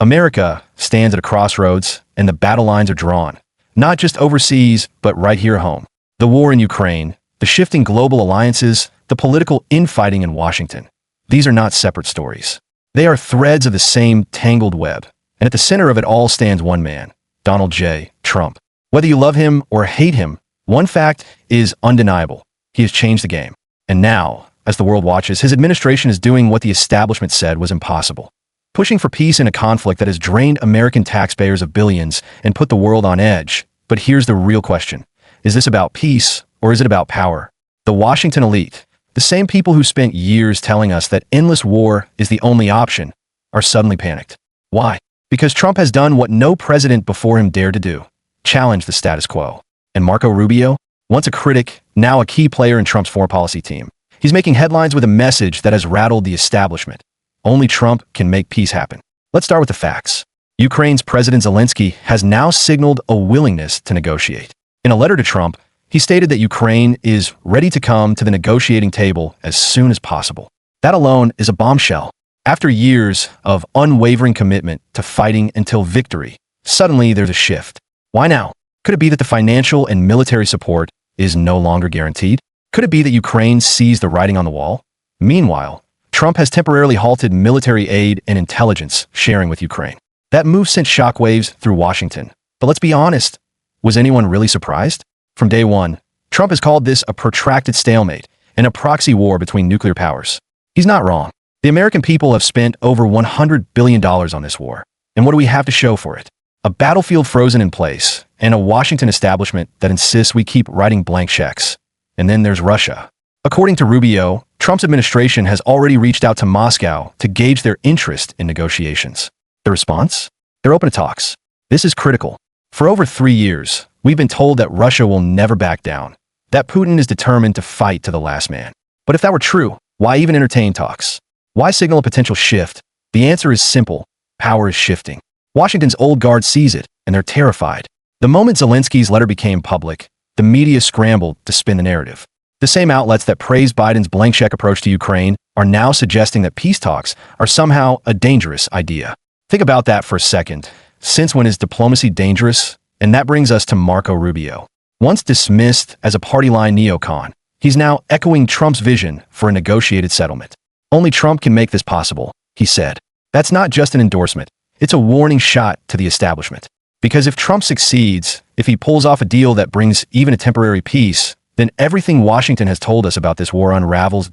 America stands at a crossroads, and the battle lines are drawn, not just overseas, but right here at home. The war in Ukraine, the shifting global alliances, the political infighting in Washington. These are not separate stories. They are threads of the same tangled web, and at the center of it all stands one man, Donald J. Trump. Whether you love him or hate him, one fact is undeniable. He has changed the game. And now, as the world watches, his administration is doing what the establishment said was impossible. Pushing for peace in a conflict that has drained American taxpayers of billions and put the world on edge. But here's the real question. Is this about peace or is it about power? The Washington elite, the same people who spent years telling us that endless war is the only option, are suddenly panicked. Why? Because Trump has done what no president before him dared to do. Challenge the status quo. And Marco Rubio, once a critic, now a key player in Trump's foreign policy team. He's making headlines with a message that has rattled the establishment. Only Trump can make peace happen. Let's start with the facts. Ukraine's President Zelenskyy has now signaled a willingness to negotiate. In a letter to Trump, he stated that Ukraine is ready to come to the negotiating table as soon as possible. That alone is a bombshell. After years of unwavering commitment to fighting until victory, suddenly there's a shift. Why now? Could it be that the financial and military support is no longer guaranteed? Could it be that Ukraine sees the writing on the wall? Meanwhile, Trump has temporarily halted military aid and intelligence sharing with Ukraine. That move sent shockwaves through Washington. But let's be honest, was anyone really surprised? From day one, Trump has called this a protracted stalemate and a proxy war between nuclear powers. He's not wrong. The American people have spent over $100 billion on this war. And what do we have to show for it? A battlefield frozen in place, and a Washington establishment that insists we keep writing blank checks. And then there's Russia. According to Rubio, Trump's administration has already reached out to Moscow to gauge their interest in negotiations. The response? They're open to talks. This is critical. For over 3 years, we've been told that Russia will never back down, that Putin is determined to fight to the last man. But if that were true, why even entertain talks? Why signal a potential shift? The answer is simple. Power is shifting. Washington's old guard sees it, and they're terrified. The moment Zelenskyy's letter became public, the media scrambled to spin the narrative. The same outlets that praised Biden's blank check approach to Ukraine are now suggesting that peace talks are somehow a dangerous idea. Think about that for a second. Since when is diplomacy dangerous? And that brings us to Marco Rubio. Once dismissed as a party line neocon, he's now echoing Trump's vision for a negotiated settlement. Only Trump can make this possible, he said. That's not just an endorsement. It's a warning shot to the establishment. Because if Trump succeeds, if he pulls off a deal that brings even a temporary peace, then everything Washington has told us about this war unravels.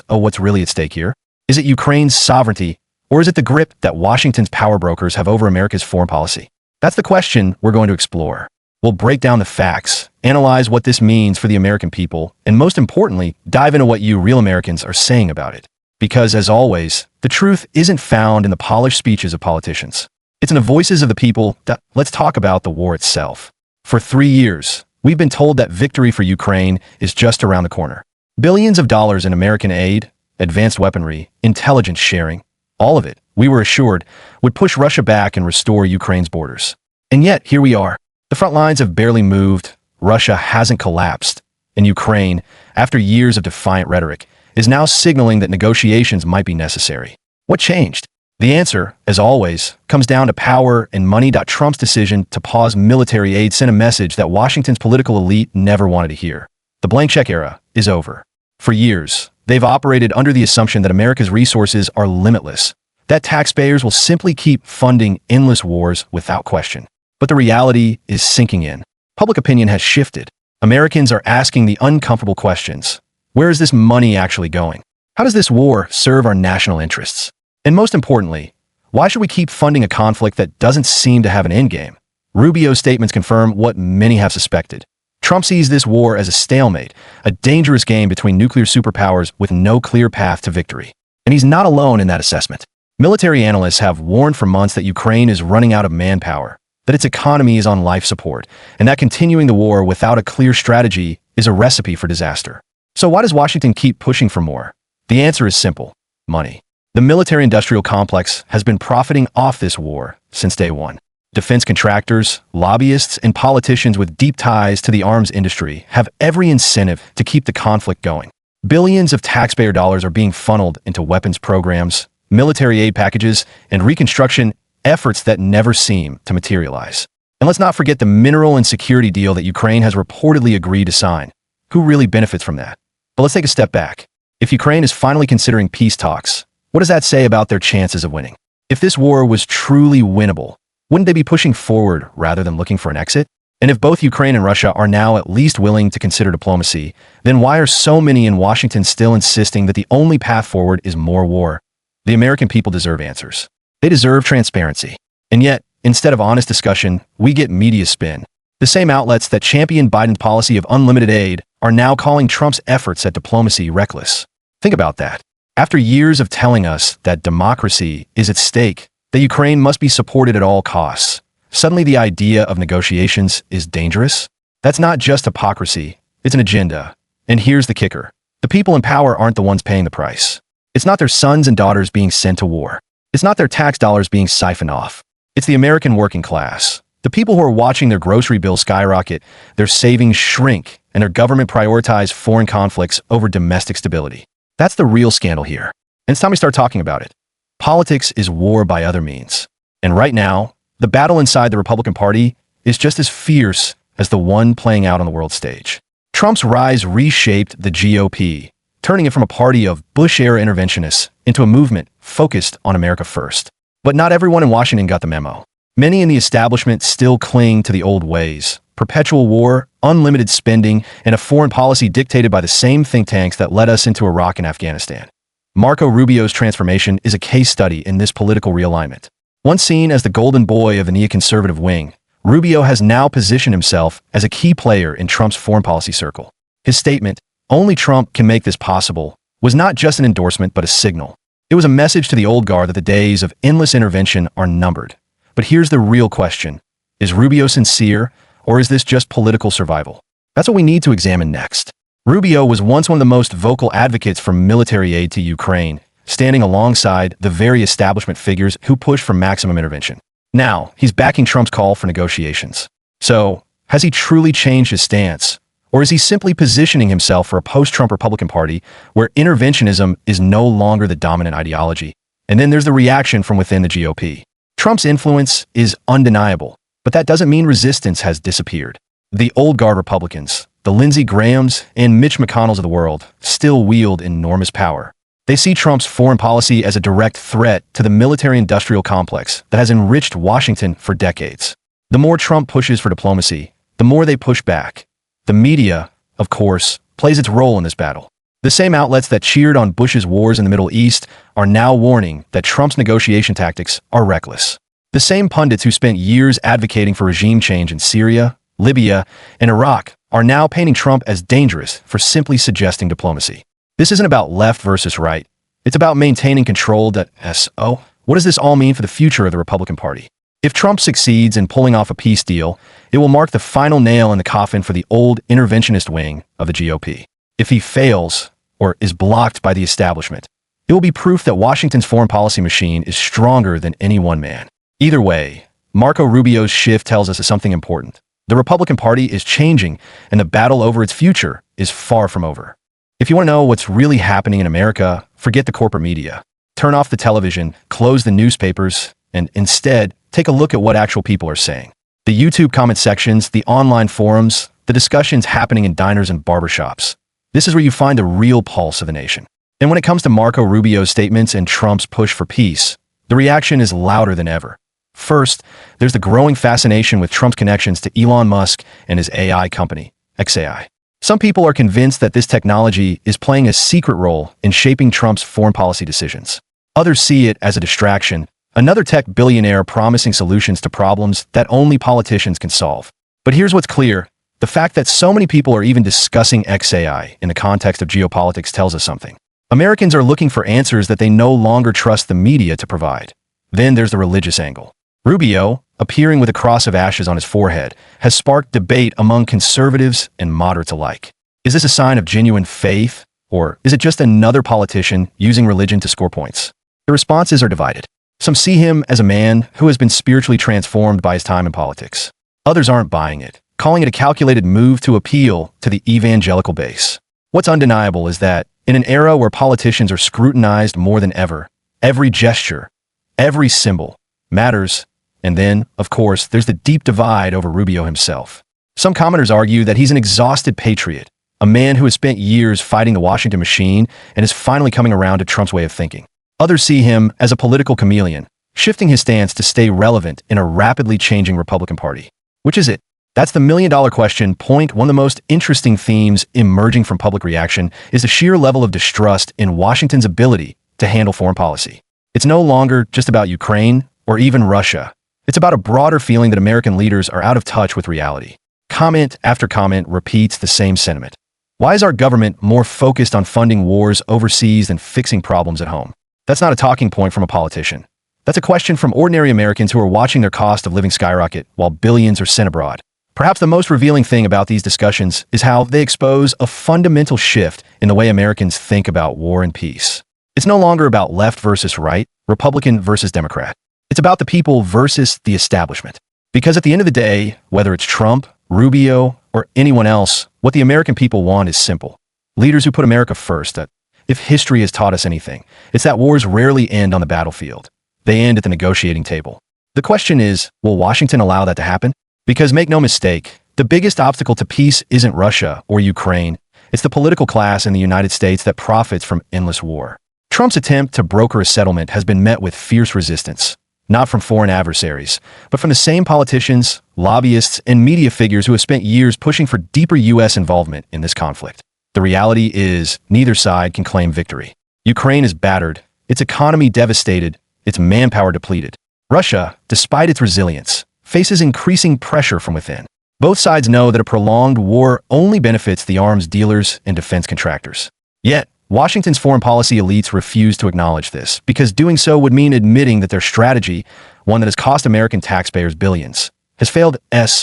What's really at stake here? Is it Ukraine's sovereignty, or is it the grip that Washington's power brokers have over America's foreign policy? That's the question we're going to explore. We'll break down the facts, analyze what this means for the American people, and most importantly, dive into what you real Americans are saying about it. Because, as always, the truth isn't found in the polished speeches of politicians. It's in the voices of the people. Let's talk about the war itself. For 3 years, we've been told that victory for Ukraine is just around the corner. Billions of dollars in American aid, advanced weaponry, intelligence sharing, all of it, we were assured, would push Russia back and restore Ukraine's borders. And yet, here we are. The front lines have barely moved, Russia hasn't collapsed, and Ukraine, after years of defiant rhetoric, is now signaling that negotiations might be necessary. What changed? The answer, as always, comes down to power and money. Trump's decision to pause military aid sent a message that Washington's political elite never wanted to hear. The blank check era is over. For years, they've operated under the assumption that America's resources are limitless, that taxpayers will simply keep funding endless wars without question. But the reality is sinking in. Public opinion has shifted. Americans are asking the uncomfortable questions. Where is this money actually going? How does this war serve our national interests? And most importantly, why should we keep funding a conflict that doesn't seem to have an endgame? Rubio's statements confirm what many have suspected. Trump sees this war as a stalemate, a dangerous game between nuclear superpowers with no clear path to victory. And he's not alone in that assessment. Military analysts have warned for months that Ukraine is running out of manpower, that its economy is on life support, and that continuing the war without a clear strategy is a recipe for disaster. So why does Washington keep pushing for more? The answer is simple: money. The military-industrial complex has been profiting off this war since day one. Defense contractors, lobbyists, and politicians with deep ties to the arms industry have every incentive to keep the conflict going. Billions of taxpayer dollars are being funneled into weapons programs, military aid packages, and reconstruction efforts that never seem to materialize. And let's not forget the mineral and security deal that Ukraine has reportedly agreed to sign. Who really benefits from that? But let's take a step back. If Ukraine is finally considering peace talks, what does that say about their chances of winning? If this war was truly winnable, wouldn't they be pushing forward rather than looking for an exit? And if both Ukraine and Russia are now at least willing to consider diplomacy, then why are so many in Washington still insisting that the only path forward is more war? The American people deserve answers. They deserve transparency. And yet, instead of honest discussion, we get media spin. The same outlets that champion Biden's policy of unlimited aid are now calling Trump's efforts at diplomacy reckless. Think about that. After years of telling us that democracy is at stake, that Ukraine must be supported at all costs, suddenly the idea of negotiations is dangerous? That's not just hypocrisy, it's an agenda. And here's the kicker. The people in power aren't the ones paying the price. It's not their sons and daughters being sent to war. It's not their tax dollars being siphoned off. It's the American working class. The people who are watching their grocery bills skyrocket, their savings shrink, and their government prioritize foreign conflicts over domestic stability. That's the real scandal here. And it's time we start talking about it. Politics is war by other means. And right now, the battle inside the Republican Party is just as fierce as the one playing out on the world stage. Trump's rise reshaped the GOP, turning it from a party of Bush-era interventionists into a movement focused on America first. But not everyone in Washington got the memo. Many in the establishment still cling to the old ways: perpetual war, unlimited spending, and a foreign policy dictated by the same think tanks that led us into Iraq and Afghanistan. Marco Rubio's transformation is a case study in this political realignment. Once seen as the golden boy of the neoconservative wing, Rubio has now positioned himself as a key player in Trump's foreign policy circle. His statement, "Only Trump can make this possible," was not just an endorsement but a signal. It was a message to the old guard that the days of endless intervention are numbered. But here's the real question. Is Rubio sincere, or is this just political survival? That's what we need to examine next. Rubio was once one of the most vocal advocates for military aid to Ukraine, standing alongside the very establishment figures who pushed for maximum intervention. Now, he's backing Trump's call for negotiations. So, has he truly changed his stance? Or is he simply positioning himself for a post-Trump Republican Party where interventionism is no longer the dominant ideology? And then there's the reaction from within the GOP. Trump's influence is undeniable, but that doesn't mean resistance has disappeared. The old guard Republicans, the Lindsey Grahams and Mitch McConnells of the world, still wield enormous power. They see Trump's foreign policy as a direct threat to the military-industrial complex that has enriched Washington for decades. The more Trump pushes for diplomacy, the more they push back. The media, of course, plays its role in this battle. The same outlets that cheered on Bush's wars in the Middle East are now warning that Trump's negotiation tactics are reckless. The same pundits who spent years advocating for regime change in Syria, Libya, and Iraq are now painting Trump as dangerous for simply suggesting diplomacy. This isn't about left versus right. It's about maintaining control. What does this all mean for the future of the Republican Party? If Trump succeeds in pulling off a peace deal, it will mark the final nail in the coffin for the old interventionist wing of the GOP. If he fails, or is blocked by the establishment, it will be proof that Washington's foreign policy machine is stronger than any one man. Either way, Marco Rubio's shift tells us something important. The Republican Party is changing, and the battle over its future is far from over. If you want to know what's really happening in America, forget the corporate media. Turn off the television, close the newspapers, and instead, take a look at what actual people are saying. The YouTube comment sections, the online forums, the discussions happening in diners and barbershops. This is where you find the real pulse of the nation. And when it comes to Marco Rubio's statements and Trump's push for peace, the reaction is louder than ever. First, there's the growing fascination with Trump's connections to Elon Musk and his AI company, XAI. Some people are convinced that this technology is playing a secret role in shaping Trump's foreign policy decisions. Others see it as a distraction, another tech billionaire promising solutions to problems that only politicians can solve. But here's what's clear. The fact that so many people are even discussing XAI in the context of geopolitics tells us something. Americans are looking for answers that they no longer trust the media to provide. Then there's the religious angle. Rubio, appearing with a cross of ashes on his forehead, has sparked debate among conservatives and moderates alike. Is this a sign of genuine faith, or is it just another politician using religion to score points? The responses are divided. Some see him as a man who has been spiritually transformed by his time in politics. Others aren't buying it, calling it a calculated move to appeal to the evangelical base. What's undeniable is that, in an era where politicians are scrutinized more than ever, every gesture, every symbol, matters. And then, of course, there's the deep divide over Rubio himself. Some commenters argue that he's an exhausted patriot, a man who has spent years fighting the Washington machine and is finally coming around to Trump's way of thinking. Others see him as a political chameleon, shifting his stance to stay relevant in a rapidly changing Republican Party. Which is it? That's the million-dollar question. One of the most interesting themes emerging from public reaction is the sheer level of distrust in Washington's ability to handle foreign policy. It's no longer just about Ukraine or even Russia. It's about a broader feeling that American leaders are out of touch with reality. Comment after comment repeats the same sentiment. Why is our government more focused on funding wars overseas than fixing problems at home? That's not a talking point from a politician. That's a question from ordinary Americans who are watching their cost of living skyrocket while billions are sent abroad. Perhaps the most revealing thing about these discussions is how they expose a fundamental shift in the way Americans think about war and peace. It's no longer about left versus right, Republican versus Democrat. It's about the people versus the establishment. Because at the end of the day, whether it's Trump, Rubio, or anyone else, what the American people want is simple. Leaders who put America first. That if history has taught us anything, it's that wars rarely end on the battlefield. They end at the negotiating table. The question is, will Washington allow that to happen? Because make no mistake, the biggest obstacle to peace isn't Russia or Ukraine. It's the political class in the United States that profits from endless war. Trump's attempt to broker a settlement has been met with fierce resistance, not from foreign adversaries, but from the same politicians, lobbyists, and media figures who have spent years pushing for deeper U.S. involvement in this conflict. The reality is, neither side can claim victory. Ukraine is battered, its economy devastated, its manpower depleted. Russia, despite its resilience, faces increasing pressure from within. Both sides know that a prolonged war only benefits the arms dealers and defense contractors. Yet, Washington's foreign policy elites refuse to acknowledge this, because doing so would mean admitting that their strategy, one that has cost American taxpayers billions, has failed.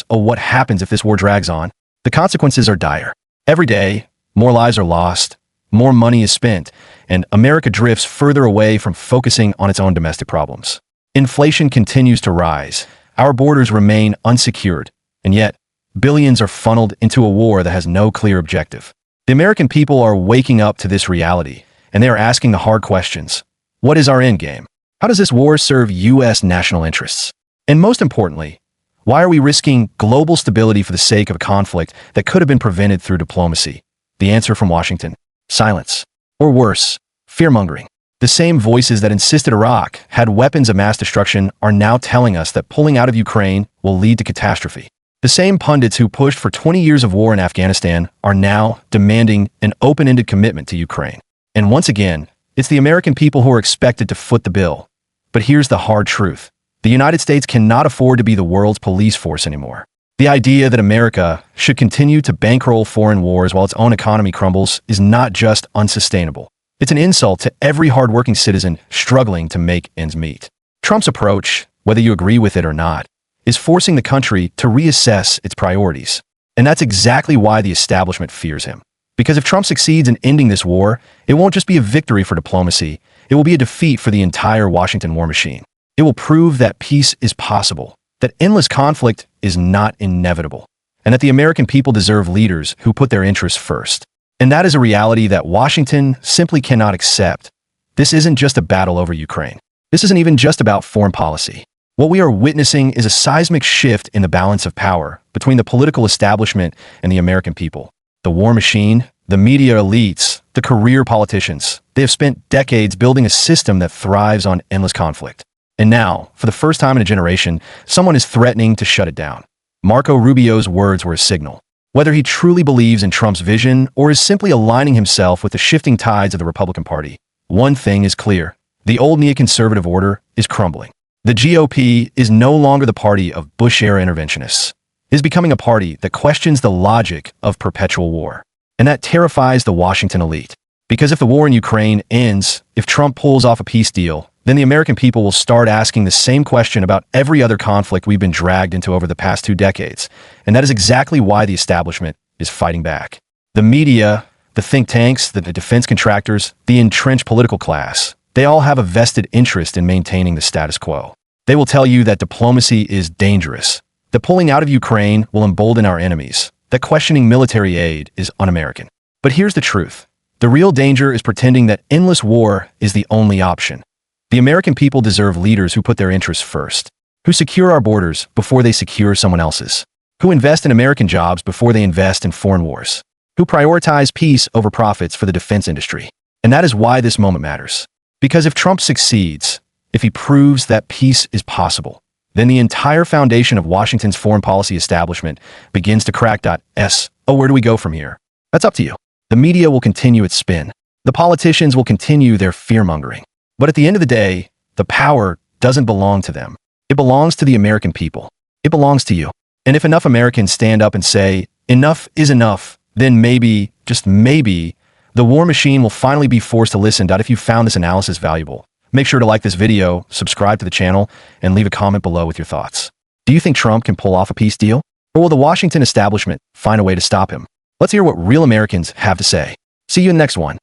What happens if this war drags on? The consequences are dire. Every day, more lives are lost, more money is spent, and America drifts further away from focusing on its own domestic problems. Inflation continues to rise. Our borders remain unsecured, and yet, billions are funneled into a war that has no clear objective. The American people are waking up to this reality, and they are asking the hard questions. What is our end game? How does this war serve U.S. national interests? And most importantly, why are we risking global stability for the sake of a conflict that could have been prevented through diplomacy? The answer from Washington: silence. Or worse, fear-mongering. The same voices that insisted Iraq had weapons of mass destruction are now telling us that pulling out of Ukraine will lead to catastrophe. The same pundits who pushed for 20 years of war in Afghanistan are now demanding an open-ended commitment to Ukraine. And once again, it's the American people who are expected to foot the bill. But here's the hard truth. The United States cannot afford to be the world's police force anymore. The idea that America should continue to bankroll foreign wars while its own economy crumbles is not just unsustainable. It's an insult to every hardworking citizen struggling to make ends meet. Trump's approach, whether you agree with it or not, is forcing the country to reassess its priorities. And that's exactly why the establishment fears him. Because if Trump succeeds in ending this war, it won't just be a victory for diplomacy, it will be a defeat for the entire Washington war machine. It will prove that peace is possible, that endless conflict is not inevitable, and that the American people deserve leaders who put their interests first. And that is a reality that Washington simply cannot accept. This isn't just a battle over Ukraine. This isn't even just about foreign policy. What we are witnessing is a seismic shift in the balance of power between the political establishment and the American people. The war machine, the media elites, the career politicians, they have spent decades building a system that thrives on endless conflict. And now, for the first time in a generation, someone is threatening to shut it down. Marco Rubio's words were a signal. Whether he truly believes in Trump's vision or is simply aligning himself with the shifting tides of the Republican Party, one thing is clear: the old neoconservative order is crumbling. The GOP is no longer the party of Bush-era interventionists. It is becoming a party that questions the logic of perpetual war. And that terrifies the Washington elite. Because if the war in Ukraine ends, if Trump pulls off a peace deal, then the American people will start asking the same question about every other conflict we've been dragged into over the past 2 decades. And that is exactly why the establishment is fighting back. The media, the think tanks, the defense contractors, the entrenched political class, they all have a vested interest in maintaining the status quo. They will tell you that diplomacy is dangerous, that pulling out of Ukraine will embolden our enemies, that questioning military aid is un-American. But here's the truth. The real danger is pretending that endless war is the only option. The American people deserve leaders who put their interests first, who secure our borders before they secure someone else's, who invest in American jobs before they invest in foreign wars, who prioritize peace over profits for the defense industry. And that is why this moment matters. Because if Trump succeeds, if he proves that peace is possible, then the entire foundation of Washington's foreign policy establishment begins to crack. Where do we go from here? That's up to you. The media will continue its spin. The politicians will continue their fear-mongering. But at the end of the day, the power doesn't belong to them. It belongs to the American people. It belongs to you. And if enough Americans stand up and say, enough is enough, then maybe, just maybe, the war machine will finally be forced to listen. If you found this analysis valuable, make sure to like this video, subscribe to the channel, and leave a comment below with your thoughts. Do you think Trump can pull off a peace deal? Or will the Washington establishment find a way to stop him? Let's hear what real Americans have to say. See you in the next one.